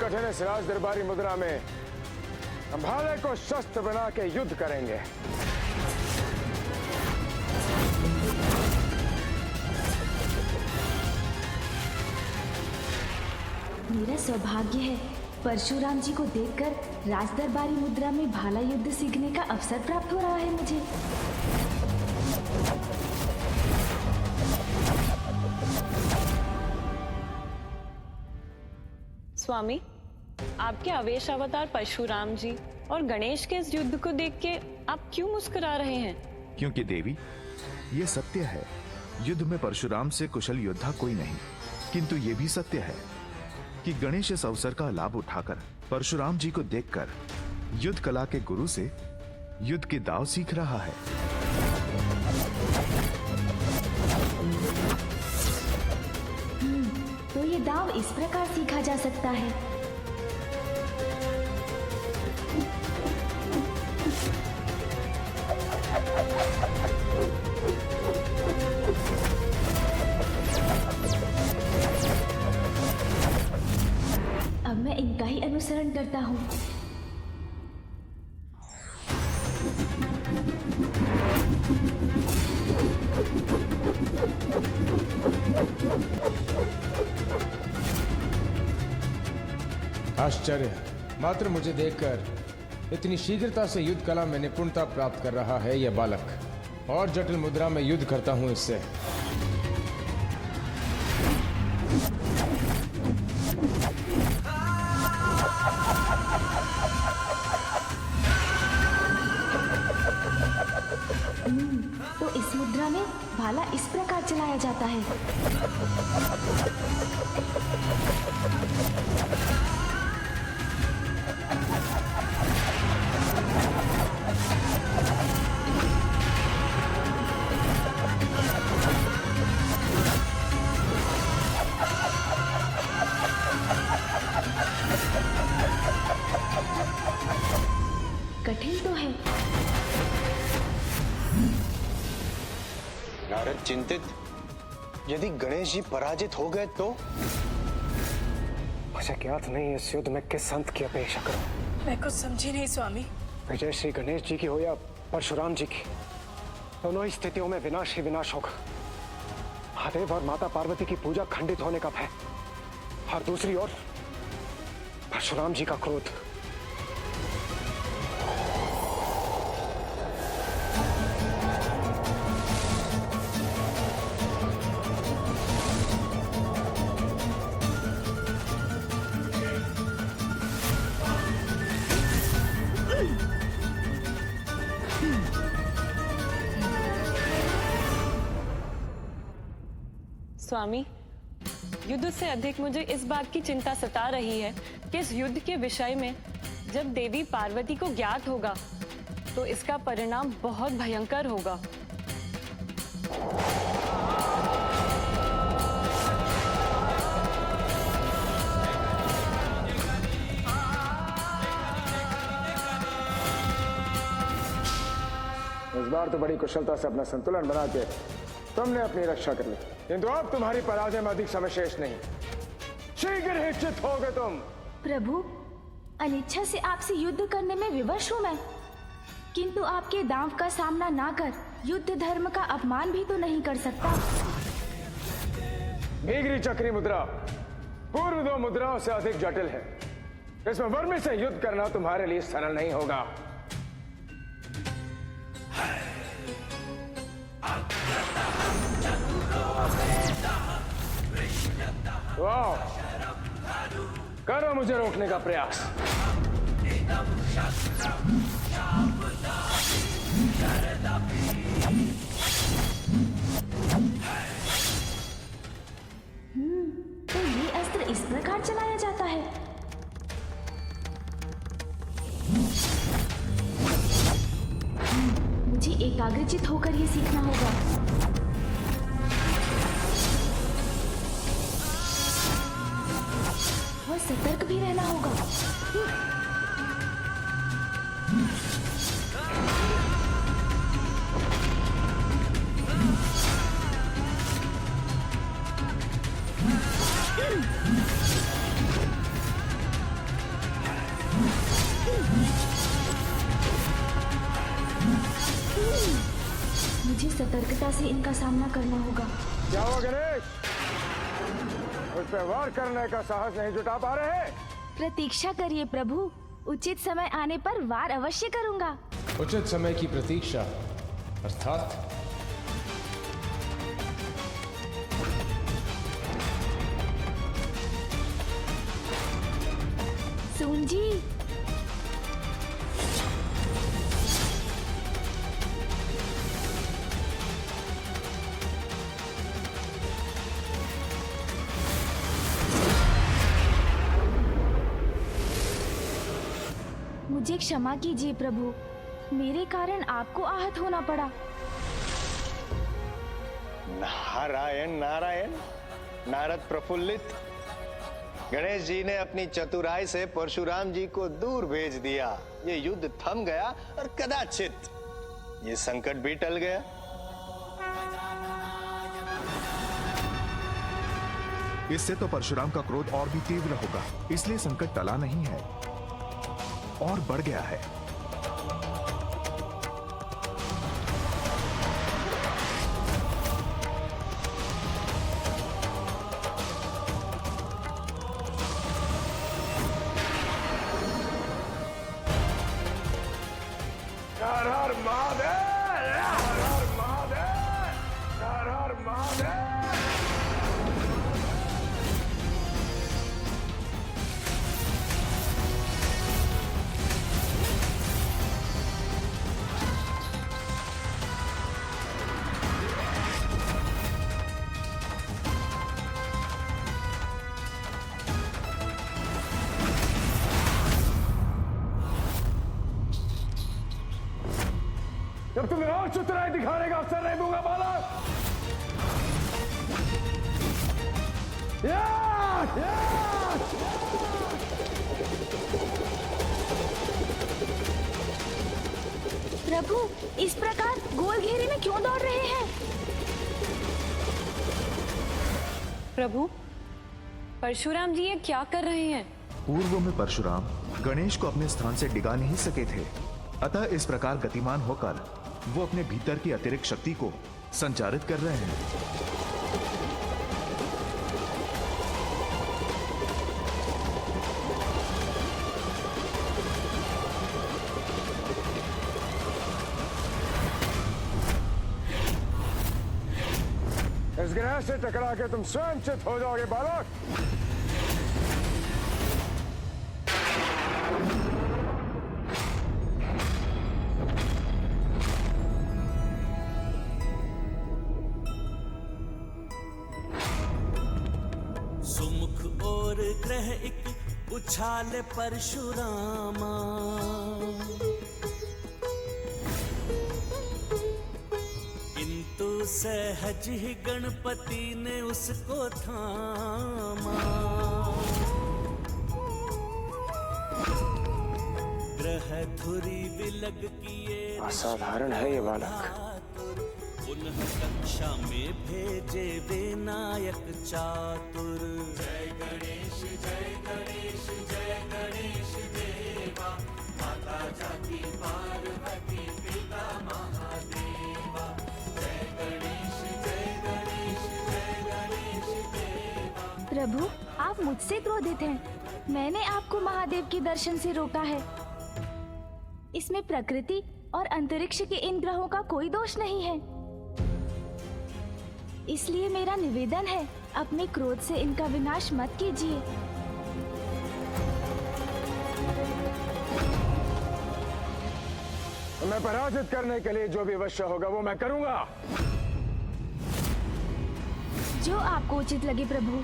कठिन इस राज दरबारी मुद्रा में हम भाले को शस्त्र बना के युद्ध करेंगे। मेरा सौभाग्य है परशुराम जी को देखकर राजदरबारी मुद्रा में भाला युद्ध सीखने का अवसर प्राप्त हो रहा है मुझे। स्वामी, आपके आवेश अवतार परशुराम जी और गणेश के इस युद्ध को देख के आप क्यों मुस्कुरा रहे हैं? क्योंकि देवी, ये सत्य है, युद्ध में परशुराम से कुशल योद्धा कोई नहीं। किंतु ये भी सत्य है कि गणेश इस अवसर का लाभ उठाकर परशुराम जी को देखकर युद्ध कला के गुरु से युद्ध के दांव सीख रहा है। तो ये दांव इस प्रकार सीखा जा सकता है। अब मैं इनका ही अनुसरण करता हूँ। आश्चर्य, मात्र मुझे देखकर इतनी शीघ्रता से युद्ध कला में निपुणता प्राप्त कर रहा है यह बालक। और जटिल मुद्रा में युद्ध करता हूं इससे। तो इस मुद्रा में भाला इस प्रकार चलाया जाता है। कठिन तो है। नारद चिंतित, यदि गणेश जी पराजित हो गए तो? मुझे ज्ञात नहीं इस युद्ध में किस संत की अपेक्षा करूं। मैं कुछ समझी नहीं स्वामी। विजय श्री गणेश जी की हो या परशुराम जी की, दोनों ही स्थितियों में विनाश ही विनाश होगा। महादेव और माता पार्वती की पूजा खंडित होने का भय, और दूसरी ओर परशुराम जी का क्रोध। स्वामी, युद्ध से अधिक मुझे इस बात की चिंता सता रही है कि इस युद्ध के विषय में जब देवी पार्वती को ज्ञात होगा तो इसका परिणाम बहुत भयंकर होगा। इस बार तो बड़ी कुशलता से अपना संतुलन बना के तुमने अपनी रक्षा कर ली, किंतु अब तुम्हारी पराजय में अधिक समय शेष नहीं। शीघ्र ही चित होगे तुम। प्रभु, अनिच्छा से आपसे युद्ध करने में विवश हूँ मैं, किंतु आपके दांव का सामना ना कर युद्ध धर्म का अपमान भी तो नहीं कर सकता। भीगरी चक्री मुद्रा पूर्व दो मुद्राओं से अधिक जटिल है। इसमें वर्मी से युद्ध करना तुम्हारे लिए सरल नहीं होगा। वाह, करो मुझे रोकने का प्रयास। तो ये अस्त्र इस प्रकार चलाया जाता है। मुझे एकाग्रचित होकर ये सीखना होगा। और सतर्क भी रहना होगा। मुझे सतर्कता से इनका सामना करना होगा। क्या हुआ गणेश? उस पर वार करने का साहस नहीं जुटा पा रहे? प्रतीक्षा करिए प्रभु, उचित समय आने पर वार अवश्य करूंगा। उचित समय की प्रतीक्षा अर्थात सून जी, मुझे क्षमा कीजिए प्रभु, मेरे कारण आपको आहत होना पड़ा। नारायण नारायण। नारद प्रफुल्लित। गणेश जी ने अपनी चतुराई से परशुराम जी को दूर भेज दिया। ये युद्ध थम गया और कदाचित ये संकट भी टल गया। इससे तो परशुराम का क्रोध और भी तीव्र होगा, इसलिए संकट टला नहीं है और बढ़ गया है। हर हर महादेव! हर हर महादेव! हर हर महादेव! जब तुम्हें और चतुराई दिखाने का अवसर नहीं दूंगा बालक। या! प्रभु, इस प्रकार गोल घेरे में क्यों दौड़ रहे हैं? प्रभु, परशुराम जी ये क्या कर रहे हैं? पूर्व में परशुराम गणेश को अपने स्थान से डिगा नहीं सके थे, अतः इस प्रकार गतिमान होकर वो अपने भीतर की अतिरिक्त शक्ति को संचारित कर रहे हैं। इस ग्रह से टकरा के तुम स्वयं चित हो जाओगे बालक। सुमुख और ग्रह एक उछाल परशुरामा, किंतु सहज ही गणपति ने उसको थामा। ग्रह धुरी विलग किए असाधारण है ये बालक। पुनः कक्षा में भेजे विनायक चातुर। जय गणेश जय गणेश जय गणेश देवा, माता जाति पार्वती पिता महादेवा। जय गणेश जय गणेश जय गणेश देवा। प्रभु, आप मुझसे क्रोधित हैं। मैंने आपको महादेव के दर्शन से रोका है। इसमें प्रकृति और अंतरिक्ष के इन ग्रहों का कोई दोष नहीं है। इसलिए मेरा निवेदन है, अपने क्रोध से इनका विनाश मत कीजिए। मैं पराजित करने के लिए जो भी अवश्य होगा वो मैं करूंगा। जो आपको उचित लगे प्रभु।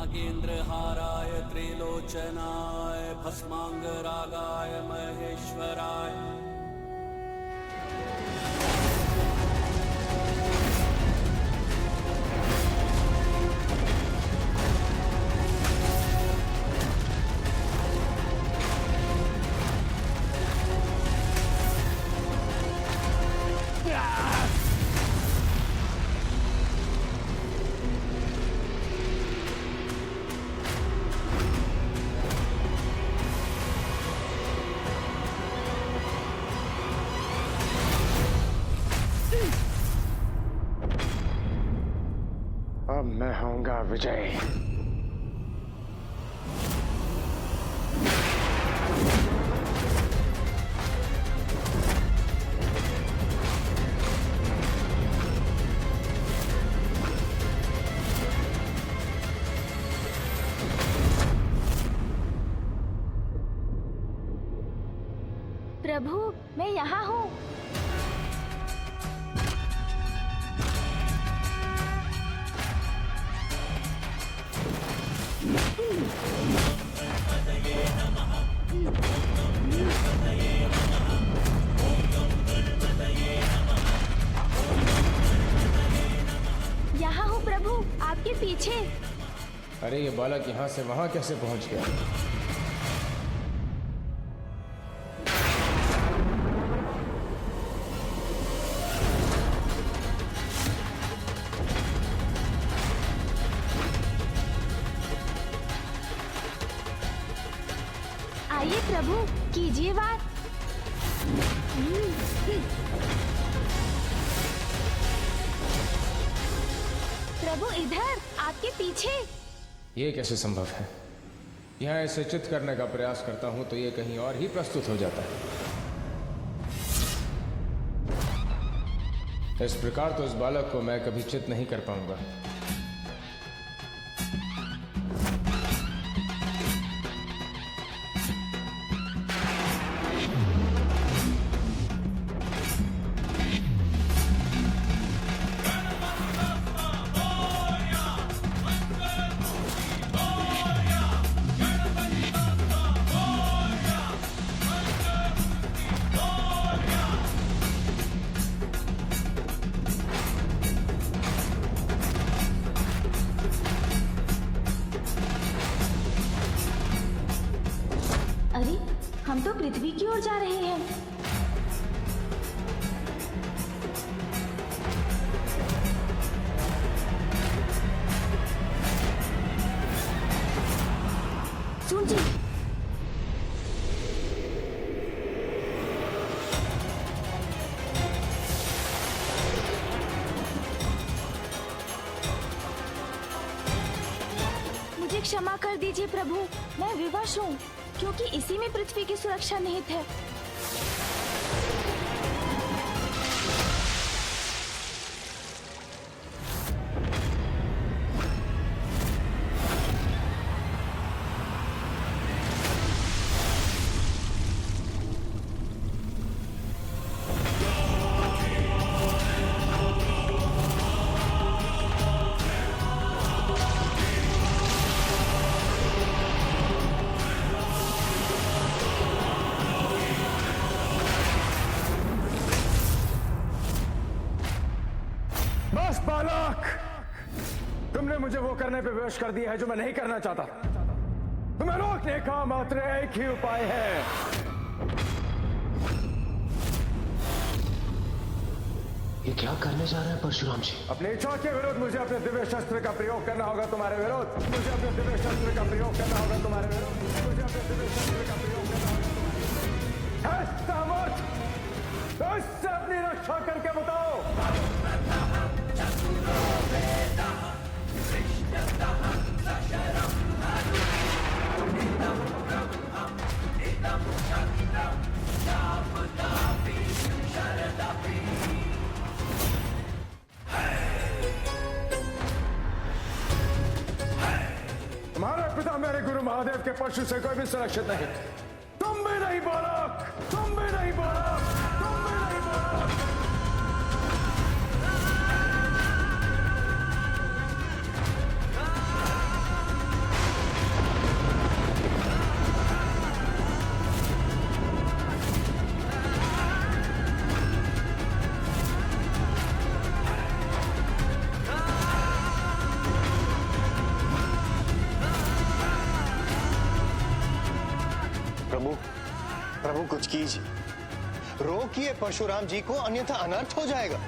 नागेन्द्रहाराय त्रिलोचनाय भस्मांगरागाय महेश्वराय अब मैं होऊंगा विजय। प्रभु, मैं यहाँ हूँ। यहाँ हूँ प्रभु, आपके पीछे। अरे ये बालक यहाँ से वहाँ कैसे पहुँच गया? आइए प्रभु, कीजिए बात। प्रभु इधर, आपके पीछे। ये कैसे संभव है? यहाँ इसे चित करने का प्रयास करता हूँ तो ये कहीं और ही प्रस्तुत हो जाता है। इस प्रकार तो इस बालक को मैं कभी चित नहीं कर पाऊंगा। अरे, हम तो पृथ्वी की ओर जा रहे हैं। सुन जी। मुझे क्षमा कर दीजिए प्रभु, मैं विवश हूँ, क्योंकि इसी में पृथ्वी की सुरक्षा निहित है। बस बालक, तुमने मुझे वो करने पे विवश कर दिया है जो मैं नहीं करना चाहता। तुम्हें रोकने का मात्र एक ही उपाय है। ये क्या करने जा रहे हैं परशुराम जी? अपनी इच्छा के विरुद्ध मुझे अपने दिव्य शस्त्र का प्रयोग करना होगा तुम्हारे विरुद्ध। मुझे अपने दिव्य शस्त्र का प्रयोग करना होगा तुम्हारे विरुद्ध। मुझे अपने दिव्य शस्त्र का प्रयोग करना होगा। है सामर्थ, तो इससे अपनी रक्षा करके बताओ। तुम्हारे पिता मेरे गुरु महादेव के परशु से कोई भी सुरक्षित नहीं। तुम भी नहीं बालक, तुम भी नहीं बालक, तुम भी नहीं बालक। प्रभु कुछ कीजिए, रोकिए परशुराम जी को, अन्यथा अनर्थ हो जाएगा।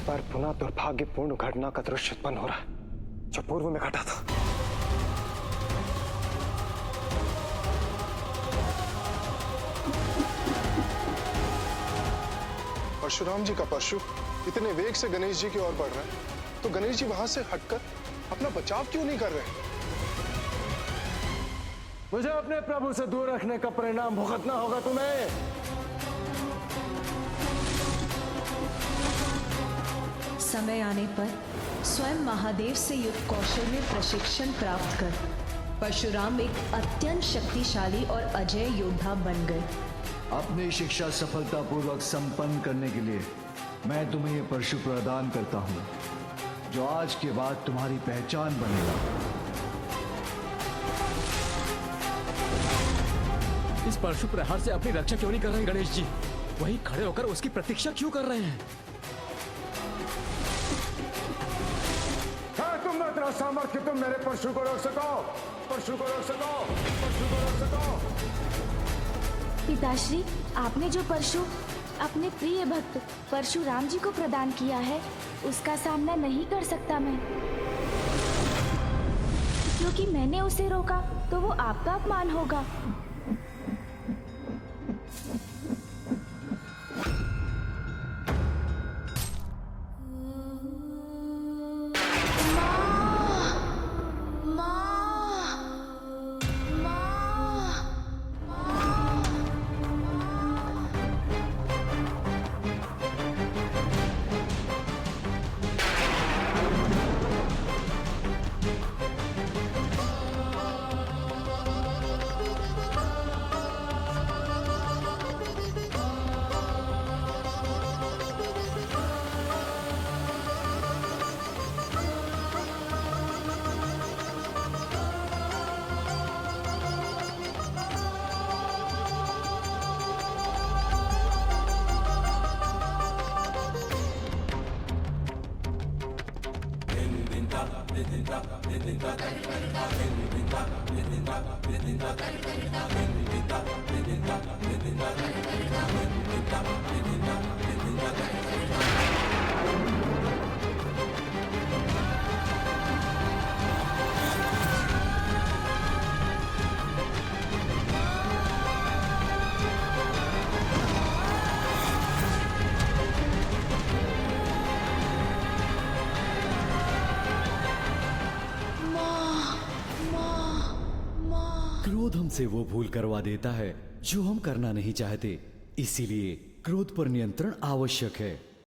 पर पुनः दुर्भाग्यपूर्ण घटना का दृश्य उत्पन्न हो रहा है, जो पूर्व में घटा था। परशुराम जी का परशु इतने वेग से गणेश जी की ओर बढ़ रहा है, तो गणेश जी वहां से हटकर अपना बचाव क्यों नहीं कर रहे? मुझे अपने प्रभु से दूर रखने का परिणाम भुगतना होगा तुम्हें। समय आने पर स्वयं महादेव से युद्ध कौशल में प्रशिक्षण प्राप्त कर परशुराम एक अत्यंत शक्तिशाली और अजय योद्धा बन गए। अपनी शिक्षा सफलतापूर्वक संपन्न करने के लिए मैं तुम्हें ये परशु प्रदान करता हूँ, जो आज के बाद तुम्हारी पहचान बनेगा। इस परशु प्रहार से अपनी रक्षा क्यों नहीं कर रहे गणेश जी? वहीं खड़े होकर उसकी प्रतीक्षा क्यों कर रहे हैं? तुम में इतना सामर्थ्य तुम मेरे परशु को रोक सको, परशु को रोक सको, परशु को रोक सको। पिताश्री, आपने जो परशु अपने प्रिय भक्त परशुराम जी को प्रदान किया है, उसका सामना नहीं कर सकता मैं, क्योंकि मैंने उसे रोका तो वो आपका अपमान होगा। क्रोध हमसे वो भूल करवा देता है जो हम करना नहीं चाहते, इसीलिए क्रोध पर नियंत्रण आवश्यक है।